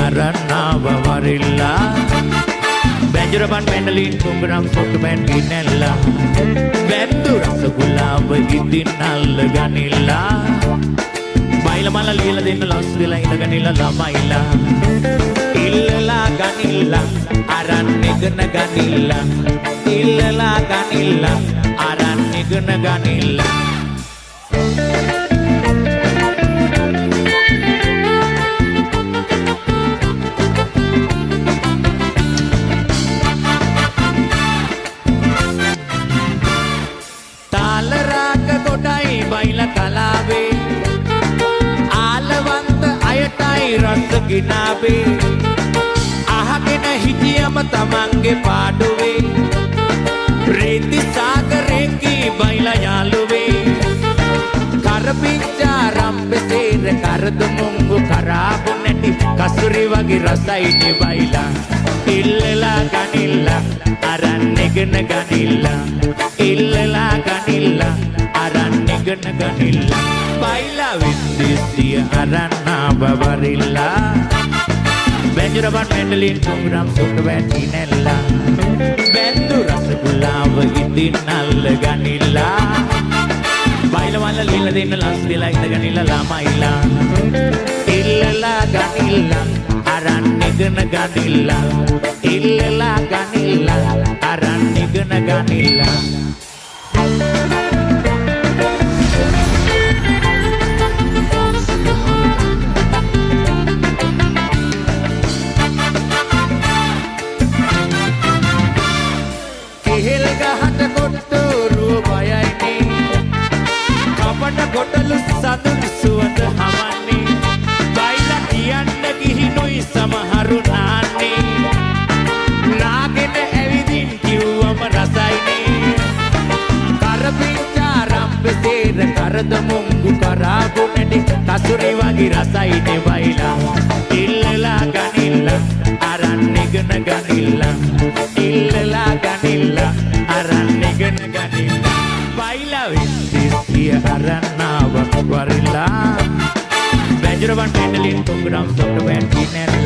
අරන්නාව වරිල්ලා බැජරබන් mandolin කුඹරම් සොට්ටු බෑන් ගිනැල්ලා වැද්දු රසගුලාව ඉදින් අල්ල ගනිල්ලා බයිල මල ලියලා දෙන්න ලස් වෙලා ඉඳගනිලා ළමයිලා ඉල්ලලා ගනිල්ලා අරන් ඉගෙන ගනිල්ලා ඉල්ලලා ගනිල්ලා අරන් ඉගෙන ගනිල්ලා තාල රාග කොටයි බයිල කලාවේ ආලවන්ත අයටයි රස ගිනාවේ අහගෙන හිටියම තමන්ගේ පාඩුවේ ප්‍රීති සාගරේකී බයිලා යාළුවේ කරපිංචා රම්බසේර කරදු මුංගු කරාබු නැටි කසුරි වගේ රසයිනේ බයිලා ඉල්ලලා ගනිල්ලා අරන් ඉගෙන ගනිල්ලා ඉල්ලලා ගනිල්ලා අරන් ඉගෙන ගනිල්ලා බයිලා වින්දිසිය අරන්නාව වරිල්ලා බැජරබන් මැන්ඩලින් කුඹරම් සොට්ටු බෑන් ගිනැල්ලා වැද්දු රසගුලාව ඉදින් අල්ල ගනිල්ලා බයිලා මල ලියලා දෙන්න ලස් වෙලා ඉඳගනිලා ළමයිලා ඉල්ලලා ගනිල්ලා අරන් ඉගෙන ගනිල්ලා ඉල්ලලා ගනිල්ලා අරන් ඉගෙන ගනිල්ලා කෙහෙල් ගහට කොට්ටෝරුව බයයිනේ කපට කොටලු සතුන් සුවඳ හමන්නේ බයිලා කියන්න ගිහිනුයි සමහරු නාන්නේ නාගෙන ඇවිදින් කිව්වම රසයිනේ කරපිංචා රම්බසේර කරද මුංගු කරාබු නැටි කසුරි වගේ රසයිනේ බයිලා ඉල්ලලා ගනිල්ලා අරන් ඉගෙන ගනිල්ලා ඉල්ලලා ගනිල්ලා අරන් ඉගෙන ගනිල්ලා බයිලා වින්දිසිය අරන්නාව වරිල්ලා බැජරබන් මැන්ඩලින් කුඹරම් සොට්ටු බෑන් ගිනැල්ලා